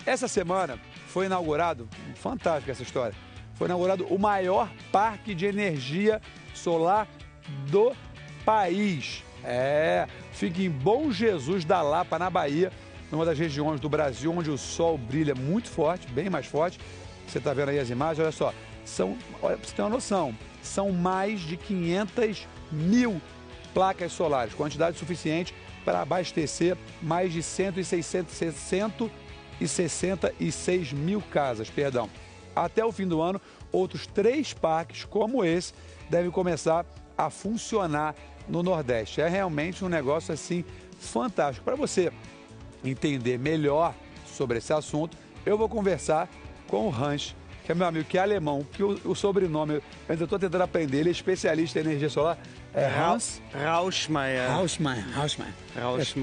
Essa semana foi inaugurado, fantástica essa história, foi inaugurado o maior parque de energia solar do país. Fica em Bom Jesus da Lapa, na Bahia, numa das regiões do Brasil onde o sol brilha muito forte, bem mais forte. Você está vendo aí as imagens, olha só, olha, pra você ter uma noção, são mais de 500 mil placas solares, quantidade suficiente para abastecer mais de 166 mil casas, perdão. Até o fim do ano, outros 3 parques como esse devem começar a funcionar no Nordeste. É realmente um negócio assim fantástico. Para você entender melhor sobre esse assunto, eu vou conversar com o Hans, que é meu amigo, que é alemão, que o sobrenome, mas eu estou tentando aprender, ele é especialista em energia solar. É Hans Rauschmeier.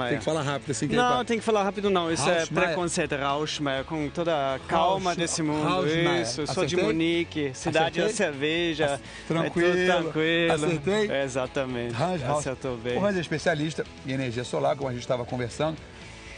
Tem que falar rápido assim. Não, tem que falar rápido não, isso Rauschmeier. é preconceito, Rauschmeier, com toda a calma desse mundo. Rauschmeier. Isso, sou de Munique, cidade da cerveja. Tranquilo. É tudo tranquilo. Acertei? Exatamente, acertou bem. O Hans é especialista em energia solar, como a gente estava conversando,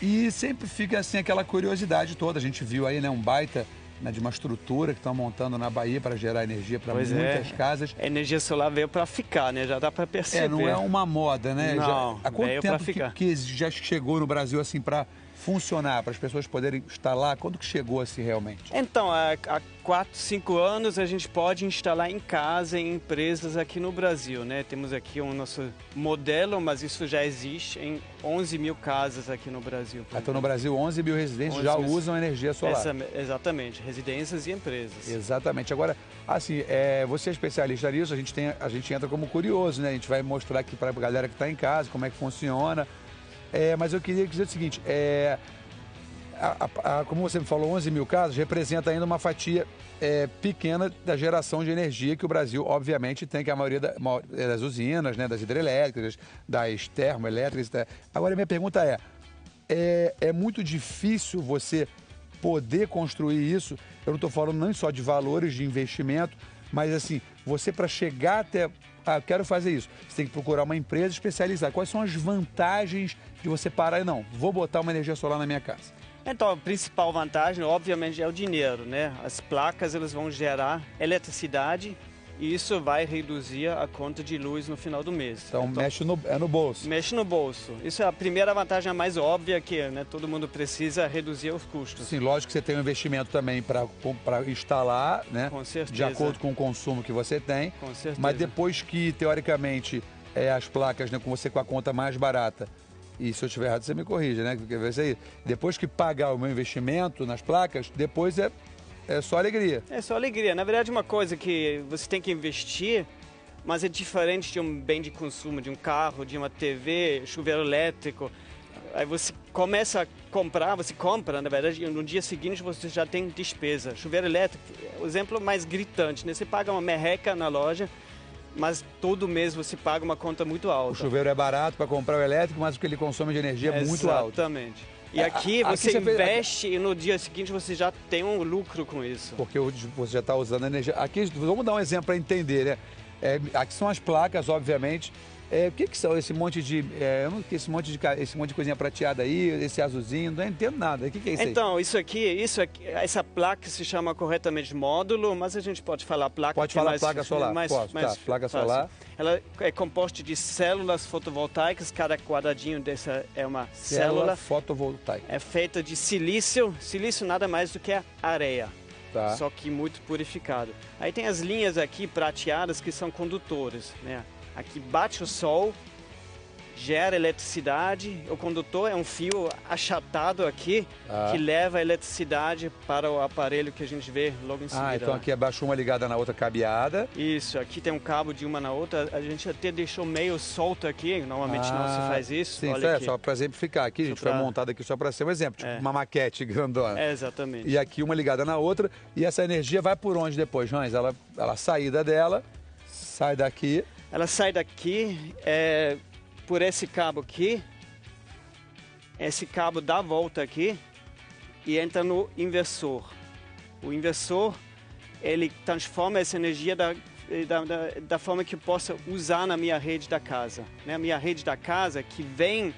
e sempre fica assim aquela curiosidade toda. A gente viu aí, né, um baita, né, de uma estrutura que estão montando na Bahia para gerar energia para muitas casas. A energia solar veio para ficar, né? Já dá para perceber. Não é uma moda, né? Não, há quanto veio para tempo ficar. que já chegou no Brasil assim para funcionar, para as pessoas poderem instalar? Quando que chegou assim realmente? Então, há 4, 5 anos a gente pode instalar em casa, em empresas aqui no Brasil, né? Temos aqui o nosso modelo, mas isso já existe em 11 mil casas aqui no Brasil. Então no Brasil 11 mil residentes já usam energia solar. Exatamente, residências e empresas. Exatamente. Agora, assim, você é especialista nisso, a gente entra como curioso, né? A gente vai mostrar aqui para a galera que está em casa como é que funciona. Mas eu queria dizer o seguinte, como você me falou, 11 mil casas representa ainda uma fatia pequena da geração de energia que o Brasil, obviamente, tem, que a maioria das usinas, né, das hidrelétricas, das termoelétricas. Agora, minha pergunta é muito difícil você poder construir isso? Eu não estou falando nem só de valores de investimento, mas assim, você para chegar até... eu quero fazer isso. Você tem que procurar uma empresa especializada. Quais são as vantagens de você parar e não, vou botar uma energia solar na minha casa? Então, a principal vantagem, obviamente, é o dinheiro, né? As placas, elas vão gerar eletricidade e isso vai reduzir a conta de luz no final do mês. Então mexe no bolso. Mexe no bolso. Isso é a primeira vantagem, a mais óbvia, que, né, todo mundo precisa reduzir os custos. Sim, lógico que você tem um investimento também para instalar, né? Com certeza. De acordo com o consumo que você tem. Com certeza. Mas depois que, teoricamente, as placas, né, com você com a conta mais barata, e se eu estiver errado, você me corrija, né? Porque vai ser, depois que pagar o meu investimento nas placas, depois é só alegria. É só alegria. Na verdade, uma coisa que você tem que investir, mas é diferente de um bem de consumo, de um carro, de uma TV, chuveiro elétrico. Aí você começa a comprar, você compra, na verdade, e no dia seguinte você já tem despesa. Chuveiro elétrico, o exemplo mais gritante, né? Você paga uma merreca na loja, mas todo mês você paga uma conta muito alta. O chuveiro é barato para comprar o elétrico, mas o que ele consome de energia é muito alto. Exatamente. E aqui você investe e no dia seguinte você já tem um lucro com isso. Porque você já está usando energia. Aqui, vamos dar um exemplo para entender, né? Aqui são as placas, obviamente. O que são esse monte de esse monte de coisinha prateada aí, esse azulzinho? Não entendo nada. O que é isso aí? Então, isso aqui, essa placa se chama corretamente módulo, mas a gente pode falar placa. Pode falar placa solar. Placa solar. Ela é composta de células fotovoltaicas. Cada quadradinho dessa é uma célula fotovoltaica. É feita de silício. Silício nada mais do que a areia. Tá. Só que muito purificado. Aí tem as linhas aqui prateadas que são condutores, né? Aqui bate o sol, gera eletricidade. O condutor é um fio achatado aqui que leva a eletricidade para o aparelho que a gente vê logo em seguida. Então aqui abaixo uma ligada na outra cabeada. Isso, aqui tem um cabo de uma na outra. A gente até deixou meio solto aqui, normalmente não se faz isso. Sim, olha aqui. Só para exemplificar aqui, a gente foi montado aqui só para ser um exemplo, tipo uma maquete grandona. Exatamente. E aqui uma ligada na outra, e essa energia vai por onde depois, Hans? Ela a saída dela sai daqui. Ela sai daqui por esse cabo aqui. Esse cabo dá a volta aqui e entra no inversor. O inversor, ele transforma essa energia da forma que eu possa usar na minha rede da casa. Né? A minha rede da casa, que vem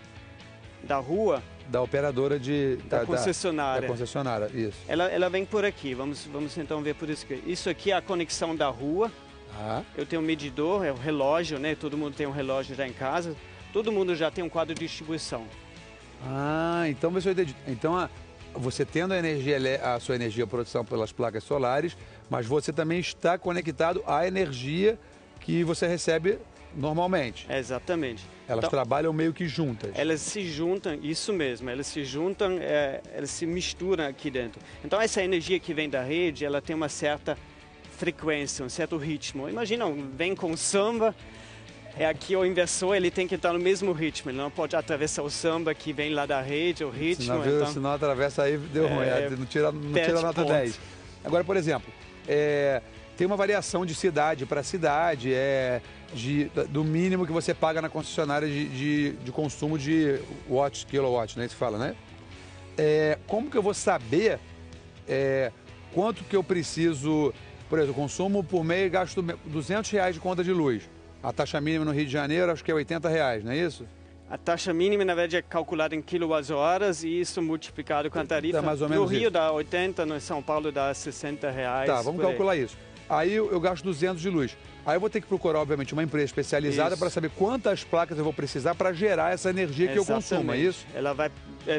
da rua, da operadora da concessionária. Da concessionária, isso. Ela vem por aqui, vamos então ver por isso aqui. Isso aqui é a conexão da rua. Eu tenho um medidor, é um relógio, né? Todo mundo tem um relógio já em casa. Todo mundo já tem um quadro de distribuição. Então você entendi. Então você tendo a sua energia produção pelas placas solares, mas você também está conectado à energia que você recebe normalmente. Exatamente. Elas então, trabalham meio que juntas. Elas se juntam, isso mesmo, elas se juntam, elas se misturam aqui dentro. Então essa energia que vem da rede, ela tem uma certa frequência, um certo ritmo. Imagina, vem com samba, aqui o inversor ele tem que estar no mesmo ritmo, ele não pode atravessar o samba que vem lá da rede, o ritmo. Se não atravessa aí, deu ruim, não tira a nota 10. Agora, por exemplo, tem uma variação de cidade para cidade, do mínimo que você paga na concessionária de consumo de kilowatt, né? Se fala, né? Como que eu vou saber quanto que eu preciso? Por exemplo, consumo por mês, gasto R$200 de conta de luz. A taxa mínima no Rio de Janeiro acho que é R$80, não é isso? A taxa mínima, na verdade, é calculada em quilowatts-horas e isso multiplicado com a tarifa. Mais ou menos no Rio dá 80, no São Paulo dá R$60. Tá, vamos calcular isso. Aí eu gasto 200 de luz. Aí eu vou ter que procurar, obviamente, uma empresa especializada para saber quantas placas eu vou precisar para gerar essa energia que eu consumo, é isso? Ela vai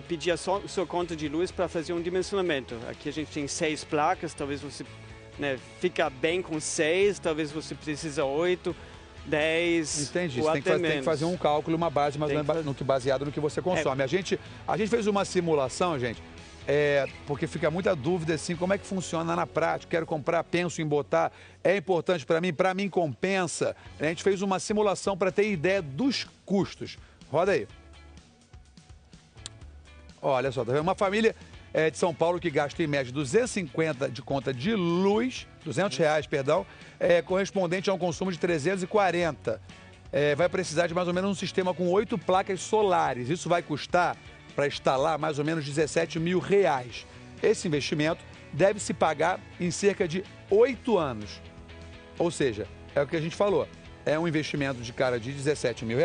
pedir a sua conta de luz para fazer um dimensionamento. Aqui a gente tem 6 placas, talvez você fica bem com 6, talvez você precisa 8, 10. Entendi, ou você tem que fazer um cálculo, uma base mais ou menos baseado no que você consome. A gente fez uma simulação, gente, porque fica muita dúvida assim, como é que funciona na prática, quero comprar, penso em botar, é importante para mim compensa. A gente fez uma simulação para ter ideia dos custos. Roda aí. Olha só, tá vendo? Uma família de São Paulo que gasta em média 250 de conta de luz, R$200, perdão, correspondente a um consumo de 340. Vai precisar de mais ou menos um sistema com 8 placas solares. Isso vai custar, para instalar, mais ou menos R$17 mil. Esse investimento deve se pagar em cerca de 8 anos. Ou seja, é o que a gente falou, é um investimento de cara de R$17 mil.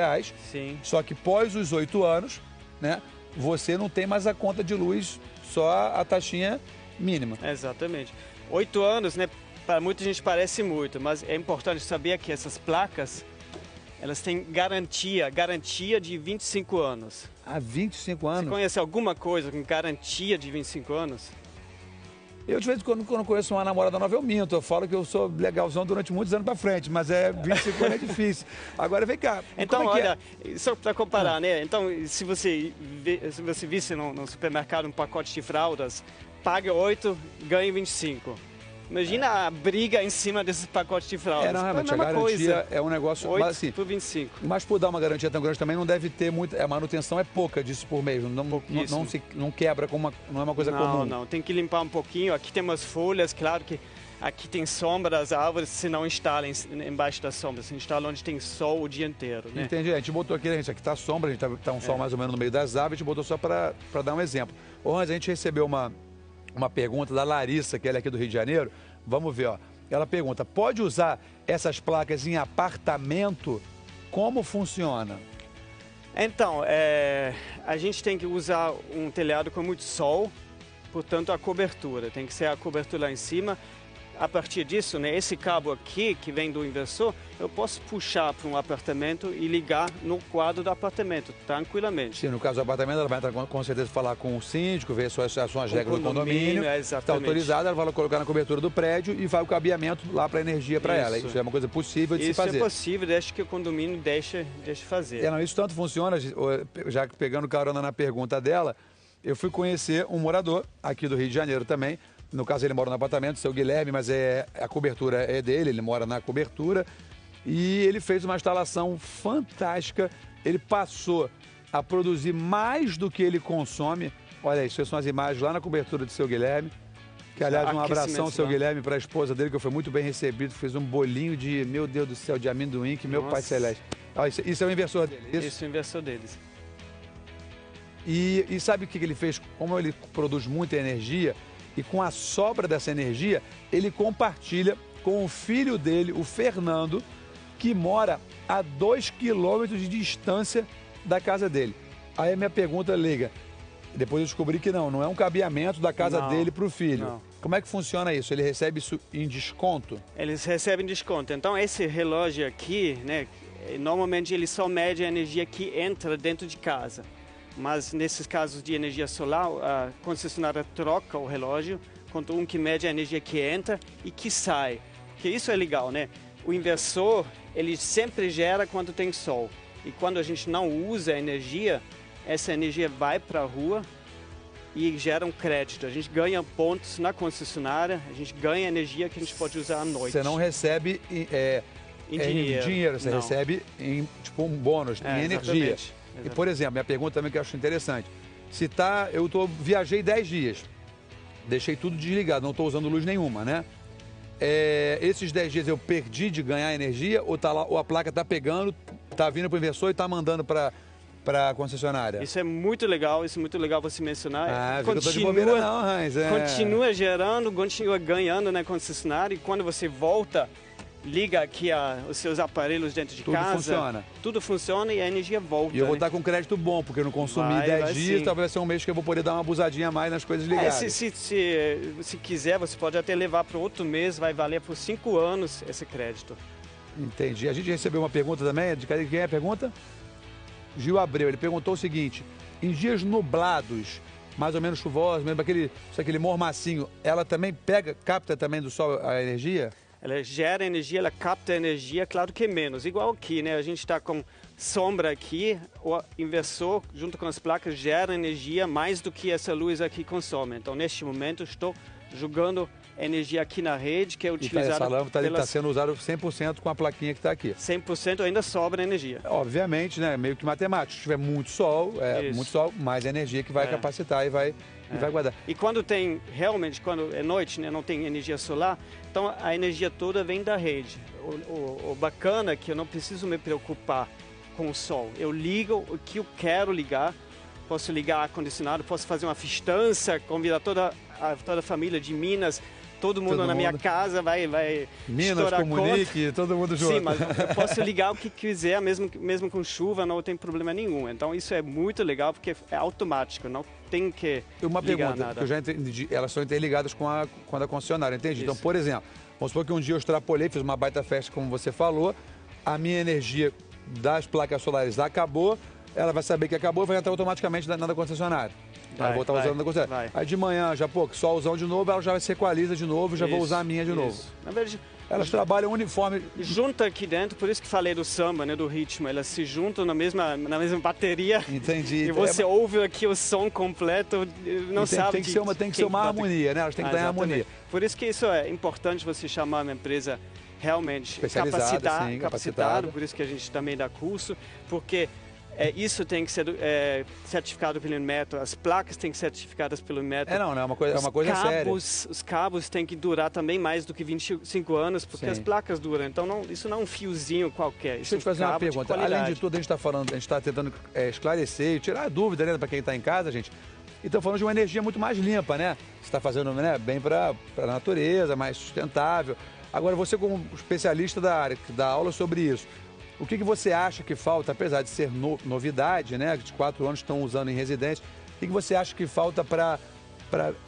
Sim. Só que pós os 8 anos, né, você não tem mais a conta de luz, só a taxinha mínima. Exatamente. 8 anos, né? Para muita gente parece muito, mas é importante saber que essas placas, elas têm garantia de 25 anos. 25 anos? Você conhece alguma coisa com garantia de 25 anos? Eu, de vez em quando conheço uma namorada nova, eu minto. Eu falo que eu sou legalzão durante muitos anos pra frente, mas 25 anos é difícil. Agora, vem cá. Então, olha, só para comparar, né? Então, se você visse no supermercado um pacote de fraldas, pague 8, ganhe 25. Imagina a briga em cima desses pacotes de fraldas. Não, realmente, a garantia é um negócio... 8 mas, assim, por 25. Mas por dar uma garantia tão grande também não deve ter muito... A manutenção é pouca disso por mês. Não quebra, não é uma coisa comum. Não. Tem que limpar um pouquinho. Aqui tem umas folhas, claro que aqui tem sombra das árvores, se não instala embaixo da sombra. Se instala onde tem sol o dia inteiro, né? Entendi. A gente botou aqui tá sombra, a gente tá um sol mais ou menos no meio das árvores, a gente botou só para dar um exemplo. Ô, Hans, a gente recebeu uma pergunta da Larissa, que ela é aqui do Rio de Janeiro. Vamos ver, ó. Ela pergunta, pode usar essas placas em apartamento? Como funciona? Então, a gente tem que usar um telhado com muito sol, portanto a cobertura, tem que ser a cobertura lá em cima. A partir disso, né, esse cabo aqui, que vem do inversor, eu posso puxar para um apartamento e ligar no quadro do apartamento, tranquilamente. Sim, no caso do apartamento, ela vai entrar com certeza falar com o síndico, ver quais são as regras do condomínio. Está autorizada, ela vai colocar na cobertura do prédio e vai o cabeamento lá para a energia para ela. Isso é uma coisa possível de se fazer. Isso é possível, desde que o condomínio deixe fazer. Isso tanto funciona, já que pegando carona na pergunta dela, eu fui conhecer um morador aqui do Rio de Janeiro também. No caso, ele mora no apartamento, seu Guilherme, mas a cobertura é dele, ele mora na cobertura. E ele fez uma instalação fantástica. Ele passou a produzir mais do que ele consome. Olha, isso são as imagens lá na cobertura do seu Guilherme. Que, aliás, um abração, seu Guilherme, para a esposa dele, que foi muito bem recebido. Fez um bolinho de, meu Deus do céu, de amendoim, que meu pai celeste. Isso é o inversor dele, isso? Isso é o inversor deles. E sabe o que ele fez? Como ele produz muita energia, e com a sobra dessa energia, ele compartilha com o filho dele, o Fernando, que mora a 2 quilômetros de distância da casa dele. Aí a minha pergunta, Liga, Depois eu descobri que não é um cabeamento da casa dele para o filho. Não. Como é que funciona isso? Ele recebe isso em desconto? Eles recebem desconto. Então, esse relógio aqui, né, normalmente ele só mede a energia que entra dentro de casa. Mas nesses casos de energia solar, a concessionária troca o relógio contra um que mede a energia que entra e que sai. Porque isso é legal, né? O inversor, ele sempre gera quando tem sol. E quando a gente não usa a energia, essa energia vai para a rua e gera um crédito. A gente ganha pontos na concessionária, a gente ganha energia que a gente pode usar à noite. Você não recebe em dinheiro, você não. recebe em tipo um bônus, em energia. Exatamente. E, por exemplo, minha pergunta também que eu acho interessante. Viajei 10 dias, deixei tudo desligado, não estou usando luz nenhuma, né? Esses 10 dias eu perdi de ganhar energia ou a placa está pegando, está vindo para o inversor e está mandando para a concessionária? Isso é muito legal você mencionar. Continua gerando, continua ganhando na concessionária e quando você volta, liga aqui os seus aparelhos dentro de casa. Tudo funciona e a energia volta. E eu vou estar com crédito bom, porque eu não consumi 10 dias, sim. Talvez vai ser um mês que eu vou poder dar uma abusadinha a mais nas coisas ligadas. Se quiser, você pode até levar para outro mês, vai valer por 5 anos esse crédito. Entendi. A gente recebeu uma pergunta também, de quem é a pergunta? Gil Abreu, ele perguntou o seguinte: em dias nublados, mais ou menos chuvosos, mesmo aquele mormacinho, ela também capta também do sol a energia? Ela gera energia, ela capta energia, claro que menos. Igual aqui, né? A gente está com sombra aqui, o inversor, junto com as placas, gera energia mais do que essa luz aqui consome. Então, neste momento, estou jogando energia aqui na rede, que é utilizada... Essa lâmpada está sendo usada 100% com a plaquinha que está aqui. 100% ainda sobra energia. Obviamente, né? Meio que matemático. Se tiver muito sol, mais energia que vai capacitar e vai guardar. E quando quando é noite, né, não tem energia solar, então a energia toda vem da rede. O bacana é que eu não preciso me preocupar com o sol. Eu ligo o que eu quero ligar, posso ligar ar-condicionado, posso fazer uma festança, convidar toda a família de Minas, todo mundo na minha casa vai Minas, Comunique, todo mundo junto. Sim, mas eu posso ligar o que quiser, mesmo com chuva, não tem problema nenhum. Então isso é muito legal porque é automático, não tem que uma ligar pergunta, nada. Que eu já entendi, elas são interligadas com a concessionária, entendi. Isso. Então, por exemplo, vamos supor que um dia eu extrapolei, fiz uma baita festa, como você falou, a minha energia das placas solares acabou, ela vai saber que acabou e vai entrar automaticamente na concessionária. Ela vou estar usando na concessionária. Aí de manhã, solzão de novo, ela já se equaliza de novo, já vou usar a minha de novo. Na verdade, elas trabalham uniforme. Junta aqui dentro, por isso que falei do samba, né, do ritmo. Elas se juntam na mesma bateria. Entendi. E você ouve aqui o som completo, não sabe. Tem que ser uma harmonia, né? Elas têm que estar em harmonia. Por isso que isso é importante você chamar uma empresa realmente capacitada. Por isso que a gente também dá curso, porque isso tem que ser certificado pelo Inmetro, as placas têm que ser certificadas pelo Inmetro. É uma coisa séria. Os cabos têm que durar também mais do que 25 anos, porque as placas duram. Então, isso não é um fiozinho qualquer. Deixa eu te fazer uma pergunta. Além de tudo, a gente está tentando esclarecer e tirar a dúvida, né, para quem está em casa, gente. E estamos falando de uma energia muito mais limpa, né? Você está fazendo, né, bem para a natureza, mais sustentável. Agora, você como especialista da área, que dá aula sobre isso, o que você acha que falta, apesar de ser novidade, né? De 4 anos estão usando em residência, o que você acha que falta para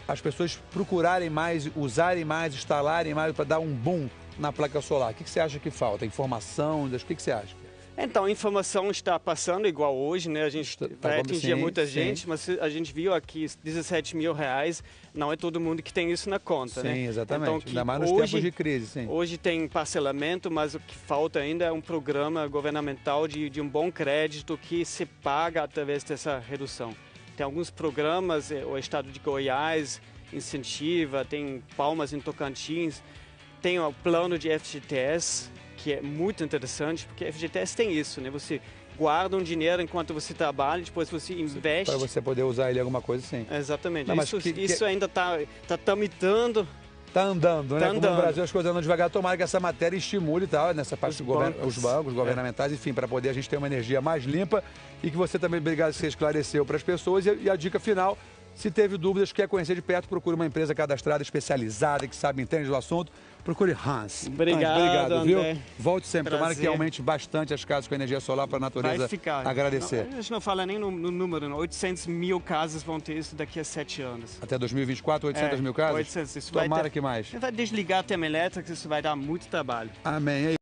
as pessoas procurarem mais, usarem mais, instalarem mais, para dar um boom na placa solar? O que você acha que falta? Informação? O que você acha? Então, a informação está passando igual hoje, né? A gente vai atingir muita gente, mas a gente viu aqui R$17.000, não é todo mundo que tem isso na conta, né? Sim, exatamente. Então, ainda mais nos tempos de crise, sim. Hoje tem parcelamento, mas o que falta ainda é um programa governamental de um bom crédito que se paga através dessa redução. Tem alguns programas, o estado de Goiás incentiva, tem Palmas em Tocantins, tem o plano de FGTS, que é muito interessante, porque a FGTS tem isso, né? Você guarda um dinheiro enquanto você trabalha, depois você investe. Para você poder usar ele em alguma coisa, sim. Exatamente. Não, isso ainda está tramitando. Está andando, né? Como no Brasil as coisas andam devagar, tomara que essa matéria estimule e tal, nessa parte os bancos governamentais, enfim, para poder a gente ter uma energia mais limpa e que você também, obrigado, você esclareceu para as pessoas. E a dica final, Se teve dúvidas, quer conhecer de perto, procure uma empresa cadastrada, especializada, que sabe, entende do assunto. Procure Hans. Obrigado, obrigado, viu? André. Volte sempre. Tomara Prazer. que aumente bastante as casas com energia solar para a natureza Vai ficar. agradecer. Não, a gente não fala nem no número, não. 800 mil casas vão ter isso daqui a 7 anos. Até 2024, 800 mil casas? 800. Isso Tomara vai que mais. vai desligar a termoelétrica, isso vai dar muito trabalho. Amém.